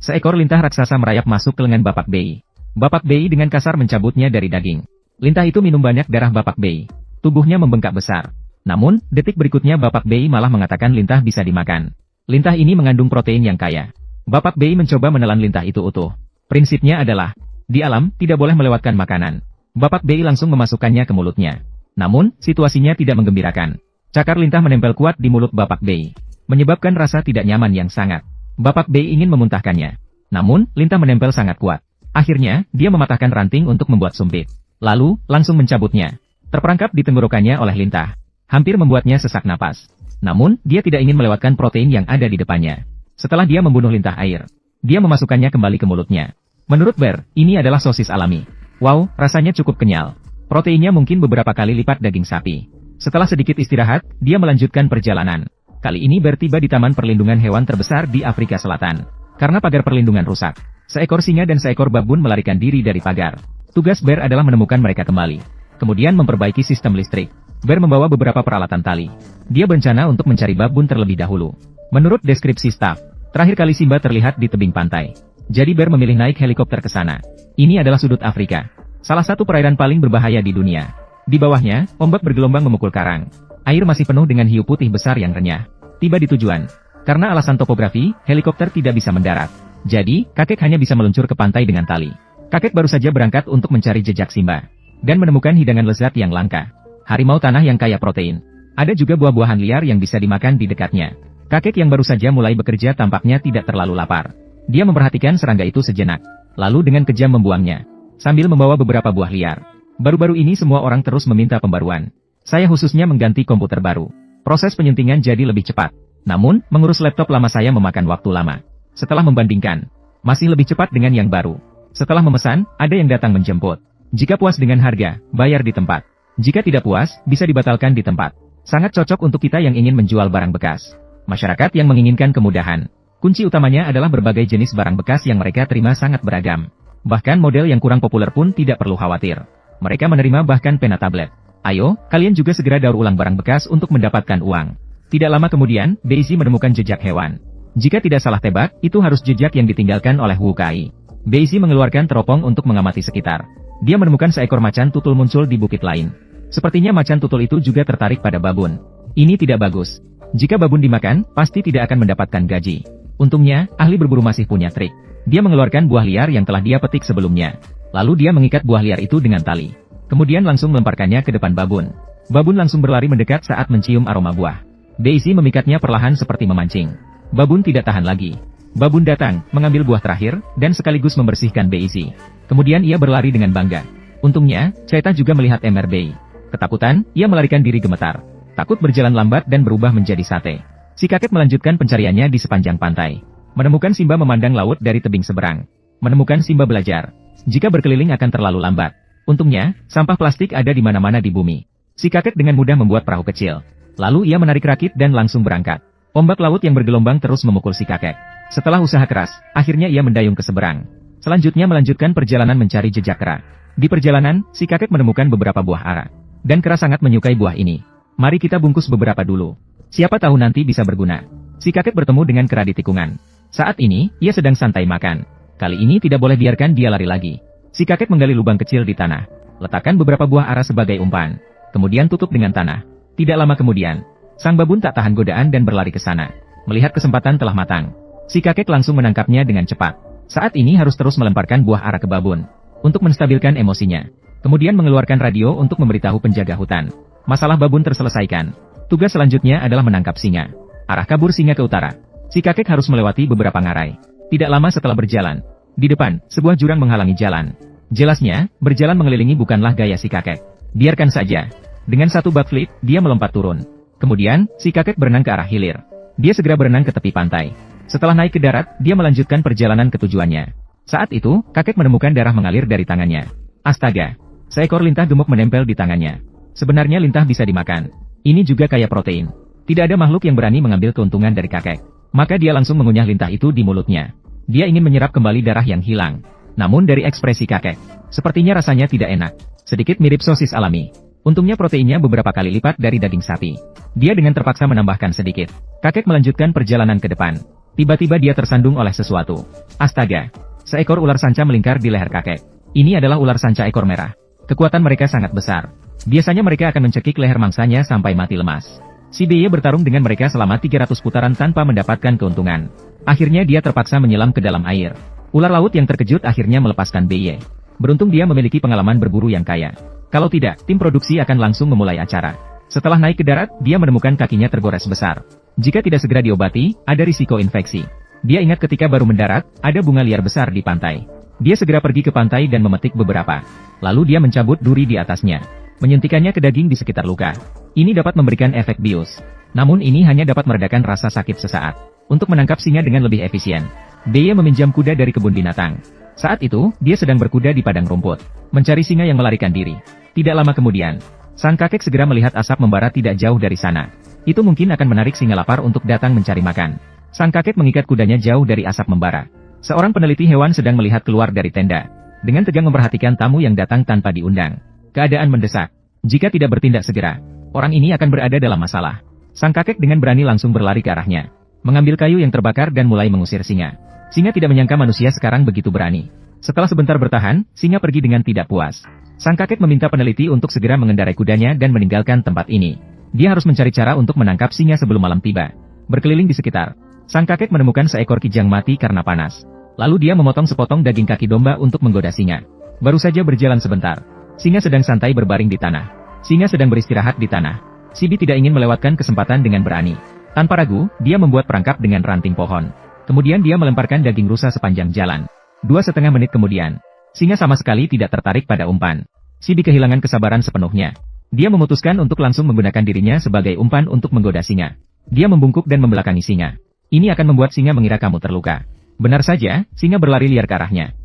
Seekor lintah raksasa merayap masuk ke lengan Bapak Bei. Bapak Bei dengan kasar mencabutnya dari daging. Lintah itu minum banyak darah Bapak Bei. Tubuhnya membengkak besar. Namun, detik berikutnya Bapak Bei malah mengatakan lintah bisa dimakan. Lintah ini mengandung protein yang kaya. Bapak Bei mencoba menelan lintah itu utuh. Prinsipnya adalah, di alam, tidak boleh melewatkan makanan. Bapak Bei langsung memasukkannya ke mulutnya. Namun, situasinya tidak menggembirakan. Cakar lintah menempel kuat di mulut Bapak Bei, menyebabkan rasa tidak nyaman yang sangat. Bapak Bei ingin memuntahkannya. Namun, lintah menempel sangat kuat. Akhirnya, dia mematahkan ranting untuk membuat sumpit. Lalu, langsung mencabutnya. Terperangkap di tenggorokannya oleh lintah. Hampir membuatnya sesak napas. Namun, dia tidak ingin melewatkan protein yang ada di depannya. Setelah dia membunuh lintah air, dia memasukkannya kembali ke mulutnya. Menurut Bear, ini adalah sosis alami. Wow, rasanya cukup kenyal. Proteinnya mungkin beberapa kali lipat daging sapi. Setelah sedikit istirahat, dia melanjutkan perjalanan. Kali ini Bear tiba di Taman Perlindungan Hewan terbesar di Afrika Selatan. Karena pagar perlindungan rusak, seekor singa dan seekor babun melarikan diri dari pagar. Tugas Bear adalah menemukan mereka kembali. Kemudian memperbaiki sistem listrik. Bear membawa beberapa peralatan tali. Dia berencana untuk mencari babun terlebih dahulu. Menurut deskripsi staf, terakhir kali Simba terlihat di tebing pantai. Jadi Bear memilih naik helikopter ke sana. Ini adalah sudut Afrika. Salah satu perairan paling berbahaya di dunia. Di bawahnya, ombak bergelombang memukul karang. Air masih penuh dengan hiu putih besar yang renyah. Tiba di tujuan. Karena alasan topografi, helikopter tidak bisa mendarat. Jadi, kakek hanya bisa meluncur ke pantai dengan tali. Kakek baru saja berangkat untuk mencari jejak Simba. Dan menemukan hidangan lezat yang langka. Harimau tanah yang kaya protein. Ada juga buah-buahan liar yang bisa dimakan di dekatnya. Kakek yang baru saja mulai bekerja tampaknya tidak terlalu lapar. Dia memperhatikan serangga itu sejenak. Lalu dengan kejam membuangnya. Sambil membawa beberapa buah liar. Baru-baru ini semua orang terus meminta pembaruan. Saya khususnya mengganti komputer baru. Proses penyuntingan jadi lebih cepat. Namun, mengurus laptop lama saya memakan waktu lama. Setelah membandingkan, masih lebih cepat dengan yang baru. Setelah memesan, ada yang datang menjemput. Jika puas dengan harga, bayar di tempat. Jika tidak puas, bisa dibatalkan di tempat. Sangat cocok untuk kita yang ingin menjual barang bekas. Masyarakat yang menginginkan kemudahan. Kunci utamanya adalah berbagai jenis barang bekas yang mereka terima sangat beragam. Bahkan model yang kurang populer pun tidak perlu khawatir. Mereka menerima bahkan pena tablet. Ayo, kalian juga segera daur ulang barang bekas untuk mendapatkan uang. Tidak lama kemudian, Daisy menemukan jejak hewan. Jika tidak salah tebak, itu harus jejak yang ditinggalkan oleh Wu Kai. Daisy mengeluarkan teropong untuk mengamati sekitar. Dia menemukan seekor macan tutul muncul di bukit lain. Sepertinya macan tutul itu juga tertarik pada babun. Ini tidak bagus. Jika babun dimakan, pasti tidak akan mendapatkan gaji. Untungnya, ahli berburu masih punya trik. Dia mengeluarkan buah liar yang telah dia petik sebelumnya. Lalu dia mengikat buah liar itu dengan tali. Kemudian langsung melemparkannya ke depan babun. Babun langsung berlari mendekat saat mencium aroma buah. Daisy memikatnya perlahan seperti memancing. Babun tidak tahan lagi. Babun datang, mengambil buah terakhir, dan sekaligus membersihkan Daisy. Kemudian ia berlari dengan bangga. Untungnya, Cheetah juga melihat MRB. Ketakutan, ia melarikan diri gemetar. Takut berjalan lambat dan berubah menjadi sate. Si kakek melanjutkan pencariannya di sepanjang pantai. Menemukan Simba memandang laut dari tebing seberang. Menemukan Simba belajar. Jika berkeliling akan terlalu lambat. Untungnya, sampah plastik ada di mana-mana di bumi. Si kakek dengan mudah membuat perahu kecil. Lalu ia menarik rakit dan langsung berangkat. Ombak laut yang bergelombang terus memukul si kakek. Setelah usaha keras, akhirnya ia mendayung ke seberang. Selanjutnya melanjutkan perjalanan mencari jejak kera. Di perjalanan, si kakek menemukan beberapa buah ara. Dan kera sangat menyukai buah ini. Mari kita bungkus beberapa dulu. Siapa tahu nanti bisa berguna. Si kakek bertemu dengan kera di tikungan. Saat ini, ia sedang santai makan. Kali ini tidak boleh biarkan dia lari lagi. Si kakek menggali lubang kecil di tanah. Letakkan beberapa buah ara sebagai umpan. Kemudian tutup dengan tanah. Tidak lama kemudian, sang babun tak tahan godaan dan berlari ke sana. Melihat kesempatan telah matang. Si kakek langsung menangkapnya dengan cepat. Saat ini harus terus melemparkan buah ara ke babun. Untuk menstabilkan emosinya. Kemudian mengeluarkan radio untuk memberitahu penjaga hutan. Masalah babun terselesaikan. Tugas selanjutnya adalah menangkap singa. Arah kabur singa ke utara. Si kakek harus melewati beberapa ngarai. Tidak lama setelah berjalan. Di depan, sebuah jurang menghalangi jalan. Jelasnya, berjalan mengelilingi bukanlah gaya si kakek. Biarkan saja. Dengan satu backflip, dia melompat turun. Kemudian, si kakek berenang ke arah hilir. Dia segera berenang ke tepi pantai. Setelah naik ke darat, dia melanjutkan perjalanan ke tujuannya. Saat itu, kakek menemukan darah mengalir dari tangannya. Astaga! Seekor lintah gemuk menempel di tangannya. Sebenarnya lintah bisa dimakan. Ini juga kaya protein. Tidak ada makhluk yang berani mengambil keuntungan dari kakek. Maka dia langsung mengunyah lintah itu di mulutnya. Dia ingin menyerap kembali darah yang hilang. Namun dari ekspresi kakek, sepertinya rasanya tidak enak. Sedikit mirip sosis alami. Untungnya proteinnya beberapa kali lipat dari daging sapi. Dia dengan terpaksa menambahkan sedikit. Kakek melanjutkan perjalanan ke depan. Tiba-tiba dia tersandung oleh sesuatu. Astaga! Seekor ular sanca melingkar di leher kakek. Ini adalah ular sanca ekor merah. Kekuatan mereka sangat besar. Biasanya mereka akan mencekik leher mangsanya sampai mati lemas. Si Beye bertarung dengan mereka selama 300 putaran tanpa mendapatkan keuntungan. Akhirnya dia terpaksa menyelam ke dalam air. Ular laut yang terkejut akhirnya melepaskan Beye. Beruntung dia memiliki pengalaman berburu yang kaya. Kalau tidak, tim produksi akan langsung memulai acara. Setelah naik ke darat, dia menemukan kakinya tergores besar. Jika tidak segera diobati, ada risiko infeksi. Dia ingat ketika baru mendarat, ada bunga liar besar di pantai. Dia segera pergi ke pantai dan memetik beberapa. Lalu dia mencabut duri di atasnya. Menyuntikannya ke daging di sekitar luka. Ini dapat memberikan efek bius. Namun ini hanya dapat meredakan rasa sakit sesaat. Untuk menangkap singa dengan lebih efisien, Beye meminjam kuda dari kebun binatang. Saat itu, dia sedang berkuda di padang rumput, mencari singa yang melarikan diri. Tidak lama kemudian, sang kakek segera melihat asap membara tidak jauh dari sana. Itu mungkin akan menarik singa lapar untuk datang mencari makan. Sang kakek mengikat kudanya jauh dari asap membara. Seorang peneliti hewan sedang melihat keluar dari tenda. Dengan tegang memperhatikan tamu yang datang tanpa diundang. Keadaan mendesak. Jika tidak bertindak segera, orang ini akan berada dalam masalah. Sang kakek dengan berani langsung berlari ke arahnya. Mengambil kayu yang terbakar dan mulai mengusir singa. Singa tidak menyangka manusia sekarang begitu berani. Setelah sebentar bertahan, singa pergi dengan tidak puas. Sang kakek meminta peneliti untuk segera mengendarai kudanya dan meninggalkan tempat ini. Dia harus mencari cara untuk menangkap singa sebelum malam tiba. Berkeliling di sekitar, sang kakek menemukan seekor kijang mati karena panas. Lalu dia memotong sepotong daging kaki domba untuk menggoda singa. Baru saja berjalan sebentar, singa sedang santai berbaring di tanah. Singa sedang beristirahat di tanah. Sibi tidak ingin melewatkan kesempatan dengan berani. Tanpa ragu, dia membuat perangkap dengan ranting pohon. Kemudian dia melemparkan daging rusa sepanjang jalan. 2,5 menit kemudian, singa sama sekali tidak tertarik pada umpan. Sibi kehilangan kesabaran sepenuhnya. Dia memutuskan untuk langsung menggunakan dirinya sebagai umpan untuk menggoda singa. Dia membungkuk dan membelakangi singa. Ini akan membuat singa mengira kamu terluka. Benar saja, singa berlari liar ke arahnya.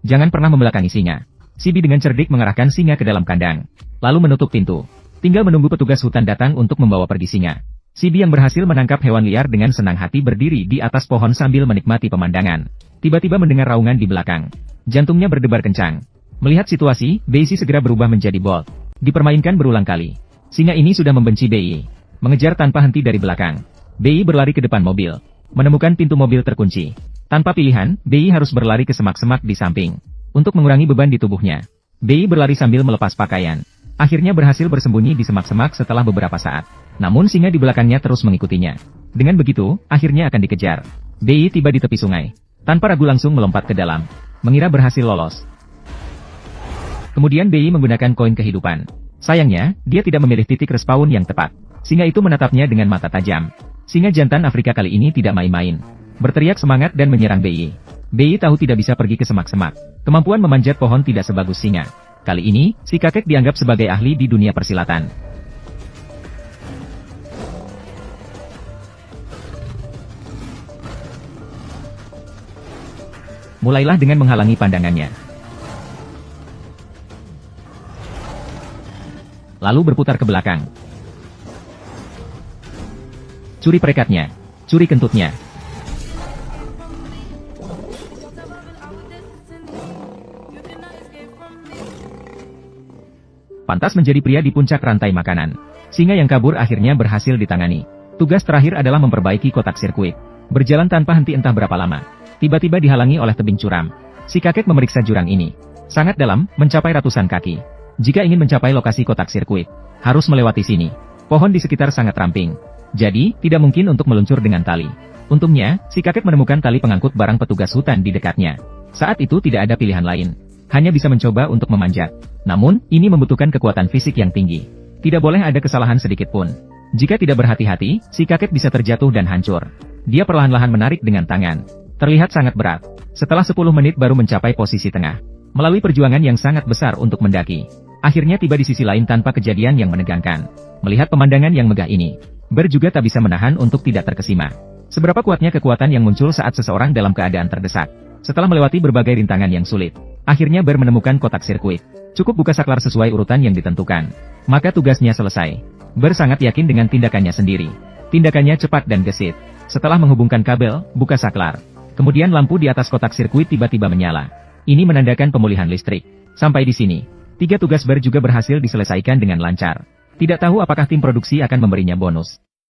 Jangan pernah membelakangi singa. Sibi dengan cerdik mengarahkan singa ke dalam kandang. Lalu menutup pintu. Tinggal menunggu petugas hutan datang untuk membawa pergi singa. Sibi yang berhasil menangkap hewan liar dengan senang hati berdiri di atas pohon sambil menikmati pemandangan. Tiba-tiba mendengar raungan di belakang. Jantungnya berdebar kencang. Melihat situasi, Beye segera berubah menjadi Bolt. Dipermainkan berulang kali. Singa ini sudah membenci Beye. Mengejar tanpa henti dari belakang. Beye berlari ke depan mobil. Menemukan pintu mobil terkunci. Tanpa pilihan, Beye harus berlari ke semak-semak di samping. Untuk mengurangi beban di tubuhnya, Beye berlari sambil melepas pakaian. Akhirnya berhasil bersembunyi di semak-semak setelah beberapa saat. Namun singa di belakangnya terus mengikutinya. Dengan begitu, akhirnya akan dikejar. Beye tiba di tepi sungai. Tanpa ragu langsung melompat ke dalam. Mengira berhasil lolos. Kemudian Beye menggunakan koin kehidupan. Sayangnya, dia tidak memilih titik respawn yang tepat. Singa itu menatapnya dengan mata tajam. Singa jantan Afrika kali ini tidak main-main. Berteriak semangat dan menyerang Beye. Beye tahu tidak bisa pergi ke semak-semak. Kemampuan memanjat pohon tidak sebagus singa. Kali ini, si kakek dianggap sebagai ahli di dunia persilatan. Mulailah dengan menghalangi pandangannya. Lalu berputar ke belakang. Curi perekatnya. Curi kentutnya. Pantas menjadi pria di puncak rantai makanan. Singa yang kabur akhirnya berhasil ditangani. Tugas terakhir adalah memperbaiki kotak sirkuit. Berjalan tanpa henti entah berapa lama. Tiba-tiba dihalangi oleh tebing curam. Si kakek memeriksa jurang ini. Sangat dalam, mencapai ratusan kaki. Jika ingin mencapai lokasi kotak sirkuit, harus melewati sini. Pohon di sekitar sangat ramping. Jadi, tidak mungkin untuk meluncur dengan tali. Untungnya, si kakek menemukan tali pengangkut barang petugas hutan di dekatnya. Saat itu tidak ada pilihan lain. Hanya bisa mencoba untuk memanjat. Namun, ini membutuhkan kekuatan fisik yang tinggi. Tidak boleh ada kesalahan sedikit pun. Jika tidak berhati-hati, si kakek bisa terjatuh dan hancur. Dia perlahan-lahan menarik dengan tangan. Terlihat sangat berat. Setelah 10 menit baru mencapai posisi tengah. Melalui perjuangan yang sangat besar untuk mendaki. Akhirnya tiba di sisi lain tanpa kejadian yang menegangkan. Melihat pemandangan yang megah ini, Ber juga tak bisa menahan untuk tidak terkesima. Seberapa kuatnya kekuatan yang muncul saat seseorang dalam keadaan terdesak. Setelah melewati berbagai rintangan yang sulit, akhirnya Ber menemukan kotak sirkuit. Cukup buka saklar sesuai urutan yang ditentukan. Maka tugasnya selesai. Ber sangat yakin dengan tindakannya sendiri. Tindakannya cepat dan gesit. Setelah menghubungkan kabel, buka saklar. Kemudian lampu di atas kotak sirkuit tiba-tiba menyala. Ini menandakan pemulihan listrik. Sampai di sini, 3 tugas bar juga berhasil diselesaikan dengan lancar. Tidak tahu apakah tim produksi akan memberinya bonus.